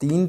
3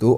2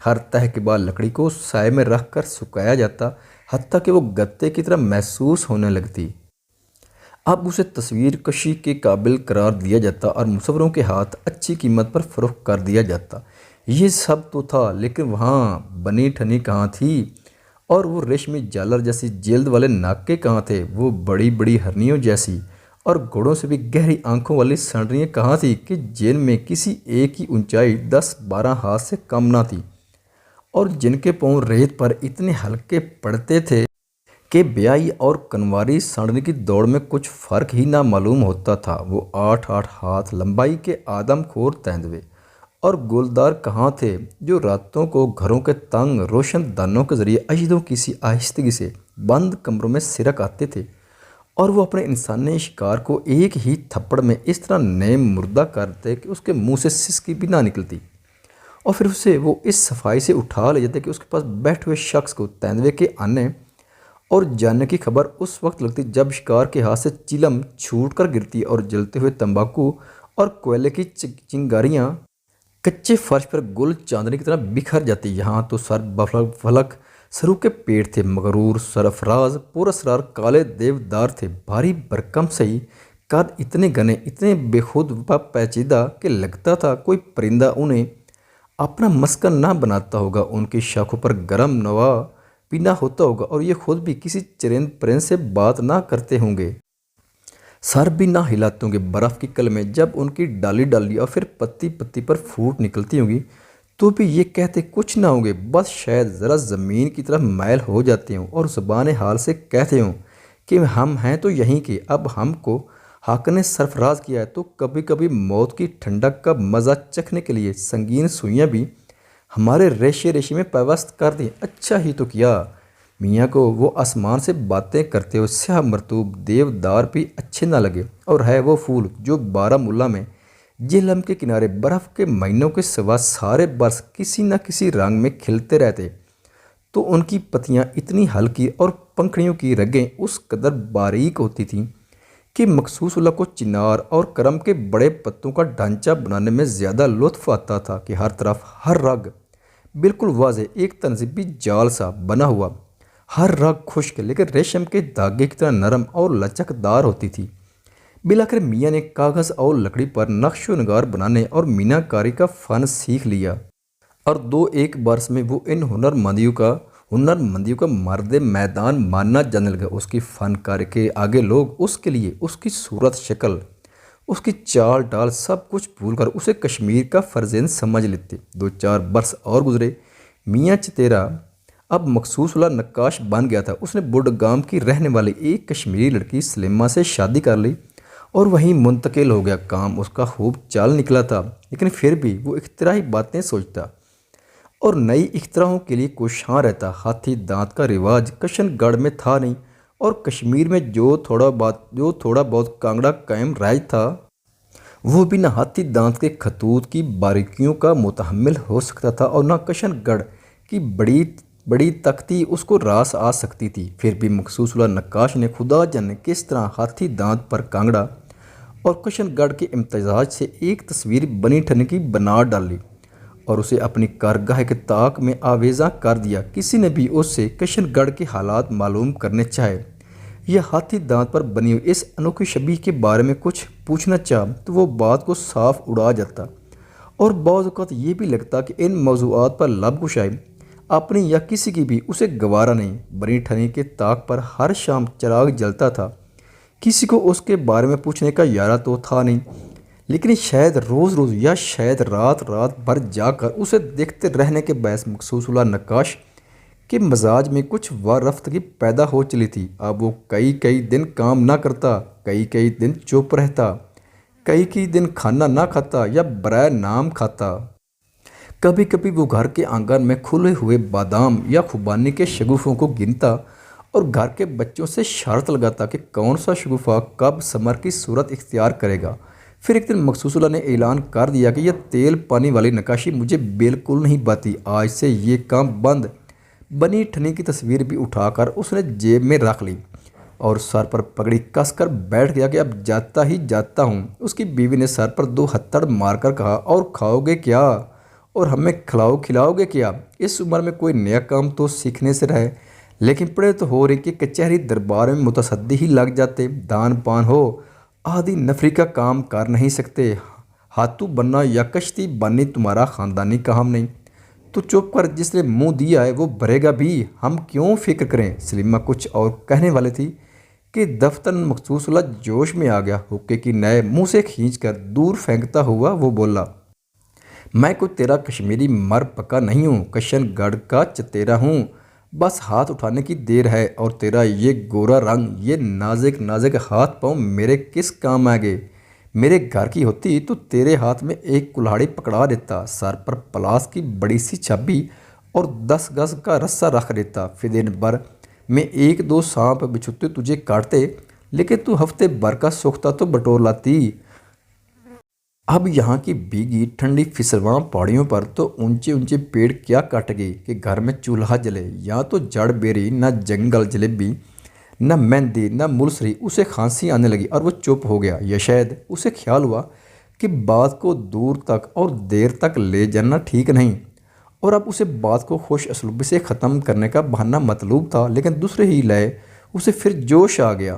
ہر تہہ کے بعد لکڑی کو سائے میں رکھ کر سکھایا جاتا، حتیٰ کہ وہ گتے کی طرح محسوس ہونے لگتی۔ اب اسے تصویر کشی کے قابل قرار دیا جاتا اور مصوروں کے ہاتھ اچھی قیمت پر فروخت کر دیا جاتا۔ یہ سب تو تھا، لیکن وہاں بنی ٹھنی کہاں تھی؟ اور وہ ریشمی جالر جیسی جلد والے ناکے کہاں تھے؟ وہ بڑی بڑی ہرنیوں جیسی اور گھوڑوں سے بھی گہری آنکھوں والی سنڈریاں کہاں تھیں کہ جن میں کسی ایک کی اونچائی 10-12 ہاتھ سے کم نہ تھی، اور جن کے پاؤں ریت پر اتنے ہلکے پڑتے تھے کہ بیائی اور کنواری سانڈنے کی دوڑ میں کچھ فرق ہی نہ معلوم ہوتا تھا۔ وہ 8-8 ہاتھ لمبائی کے آدم خور تیندوے اور گولدار کہاں تھے جو راتوں کو گھروں کے تنگ روشن دانوں کے ذریعے اجدوں کسی آہستگی سے بند کمروں میں سرک آتے تھے، اور وہ اپنے انسانی شکار کو ایک ہی تھپڑ میں اس طرح نیم مردہ کرتے کہ اس کے منہ سے سسکی بھی نہ نکلتی، اور پھر اسے وہ اس صفائی سے اٹھا لے جاتے کہ اس کے پاس بیٹھے ہوئے شخص کو تیندوے کے آنے اور جاننے کی خبر اس وقت لگتی جب شکار کے ہاتھ سے چلم چھوٹ کر گرتی اور جلتے ہوئے تمباکو اور کوئلے کی چنگاریاں کچے فرش پر گل چاندنی کی طرح بکھر جاتی۔ یہاں تو سر فلک سرو کے پیٹ تھے، مغرور سرفراز پر اسرار کالے دیودار تھے، بھاری برکم سہی قد، اتنے گنے، اتنے بے خود و پیچیدہ کہ لگتا تھا کوئی پرندہ انہیں اپنا مسکن نہ بناتا ہوگا، ان کی شاخوں پر گرم نوا بھی نہ ہوتا ہوگا، اور یہ خود بھی کسی چرند پرند سے بات نہ کرتے ہوں گے، سر بھی نہ ہلاتے ہوں گے۔ برف کی کلمیں جب ان کی ڈالی ڈالی اور پھر پتی پتی پر پھوٹ نکلتی ہوں گی تو بھی یہ کہتے کچھ نہ ہوں گے، بس شاید ذرا زمین کی طرف میل ہو جاتے ہوں اور زبان حال سے کہتے ہوں کہ ہم ہیں تو یہیں کے، اب ہم کو حق نے سرفراز کیا ہے تو کبھی کبھی موت کی ٹھنڈک کا مزہ چکھنے کے لیے سنگین سوئیاں بھی ہمارے ریشے ریشے میں پیوست کر دیں۔ اچھا ہی تو کیا میاں کو وہ آسمان سے باتیں کرتے ہوئے سیاہ مرطوب دیودار بھی اچھے نہ لگے، اور ہے وہ پھول جو بارہمولہ میں جہلم کے کنارے برف کے مہینوں کے سوا سارے برس کسی نہ کسی رنگ میں کھلتے رہتے، تو ان کی پتیاں اتنی ہلکی اور پنکھڑیوں کی رگیں اس قدر باریک ہوتی تھیں کہ مخصوص اللہ کو چنار اور کرم کے بڑے پتوں کا ڈھانچہ بنانے میں زیادہ لطف آتا تھا کہ ہر طرف ہر رگ بالکل واضح ایک تنظیمی جال سا بنا ہوا، ہر رگ خشک لیکن ریشم کے دھاگے کی طرح نرم اور لچک دار ہوتی تھی۔ بالآخر میاں نے کاغذ اور لکڑی پر نقش و نگار بنانے اور مینہ کاری کا فن سیکھ لیا، اور 2-1 برس میں وہ ان ہنر مندیوں کا مرد میدان ماننا جانے لگا۔ اس کی فنکاری کے آگے لوگ اس کے لیے اس کی صورت شکل، اس کی چال ڈال سب کچھ بھول کر اسے کشمیر کا فرزند سمجھ لیتے۔ 2-4 برس اور گزرے، میاں چتیرا اب مخصوص اللہ نقاش بن گیا تھا۔ اس نے بڈگام کی رہنے والی ایک کشمیری لڑکی سلیمہ سے شادی کر لی اور وہیں منتقل ہو گیا۔ کام اس کا خوب چال نکلا تھا، لیکن پھر بھی وہ اختراعی باتیں سوچتا اور نئی اختراعوں کے لیے کوشاں رہتا۔ ہاتھی دانت کا رواج کشن گڑھ میں تھا نہیں، اور کشمیر میں جو تھوڑا بہت کانگڑا قائم رائج تھا وہ بھی نہ ہاتھی دانت کے خطوط کی باریکیوں کا متحمل ہو سکتا تھا اور نہ کشن گڑھ کی بڑی تختی اس کو راس آ سکتی تھی۔ پھر بھی مخصوص اللہ نقاش نے خدا جانے کس طرح ہاتھی دانت پر کانگڑا اور کشن گڑھ کے امتزاج سے ایک تصویر بنی ٹھنی کی بنا ڈالی اور اسے اپنی کارگاہ کے طاق میں آویزاں کر دیا۔ کسی نے بھی اس سے کشن گڑھ کے حالات معلوم کرنے چاہے یا ہاتھی دانت پر بنی ہوئی اس انوکھی شبیہ کے بارے میں کچھ پوچھنا چاہ تو وہ بات کو صاف اڑا جاتا، اور بعض اوقات یہ بھی لگتا کہ ان موضوعات پر لب کشائی اپنی یا کسی کی بھی اسے گوارا نہیں۔ بنی ٹھنی کے طاق پر ہر شام چراغ جلتا تھا، کسی کو اس کے بارے میں پوچھنے کا یارہ تو تھا نہیں، لیکن شاید روز یا شاید رات بھر جا کر اسے دیکھتے رہنے کے باعث مخصوص اللہ نقاش کے مزاج میں کچھ وارفتگی پیدا ہو چلی تھی۔ اب وہ کئی دن کام نہ کرتا، کئی دن چپ رہتا، کئی دن کھانا نہ کھاتا یا برائے نام کھاتا۔ کبھی کبھی وہ گھر کے آنگن میں کھلے ہوئے بادام یا خوبانی کے شگوفوں کو گنتا اور گھر کے بچوں سے شرط لگاتا کہ کون سا شگوفہ کب ثمر کی صورت اختیار کرے گا۔ پھر ایک دن مخصوص اللہ نے اعلان کر دیا کہ یہ تیل پانی والی نقاشی مجھے بالکل نہیں باتی، آج سے یہ کام بند۔ بنی ٹھنی کی تصویر بھی اٹھا کر اس نے جیب میں رکھ لی اور سر پر پگڑی کس کر بیٹھ گیا کہ اب جاتا ہی جاتا ہوں۔ اس کی بیوی نے سر پر 2 ہتھڑ مار کر کہا، اور کھاؤ گے کیا؟ اور ہمیں کھلاؤ کھلاؤ گے کیا؟ اس عمر میں کوئی نیا کام تو سیکھنے سے رہے، لیکن پڑے تو ہو رہی کہ کچہری دربار میں متصدی ہی لگ جاتے، دان پان ہو آدھی نفری کا کام کر نہیں سکتے، ہاتھو بننا یا کشتی بننی تمہارا خاندانی کام نہیں۔ تو چپ کر، جس نے منہ دیا ہے وہ بھرے گا بھی، ہم کیوں فکر کریں؟ سلیمہ کچھ اور کہنے والے تھی کہ دفتر مخصوص اللہ جوش میں آ گیا، حقے کی نئے منہ سے کھینچ کر دور پھینکتا ہوا وہ بولا، میں کوئی تیرا کشمیری مر پکا نہیں ہوں، کشن گڑھ کا چتیرا ہوں، بس ہاتھ اٹھانے کی دیر ہے، اور تیرا یہ گورا رنگ، یہ نازک نازک ہاتھ پاؤں میرے کس کام آ گئے؟ میرے گھر کی ہوتی تو تیرے ہاتھ میں ایک کلہاڑی پکڑا دیتا، سر پر پلاس کی بڑی سی چابی اور 10 گز کا رسہ رکھ دیتا، پھر دن بھر میں 1-2 سانپ بچھوتے تجھے کاٹتے، لیکن تو ہفتے بھر کا سوختہ تو بٹور لاتی۔ اب یہاں کی بھیگی ٹھنڈی پھسلواں پہاڑیوں پر تو اونچے اونچے پیڑ کیا کٹ گئی کہ گھر میں چولہا جلے، یہاں تو جڑ بیری نہ جنگل جلیبی نہ مہندی نہ ملسری۔ اسے کھانسی آنے لگی اور وہ چپ ہو گیا، یا شاید اسے خیال ہوا کہ بات کو دور تک اور دیر تک لے جانا ٹھیک نہیں، اور اب اسے بات کو خوش اسلوبی سے ختم کرنے کا بہانہ مطلوب تھا، لیکن دوسرے ہی لئے اسے پھر جوش آ گیا۔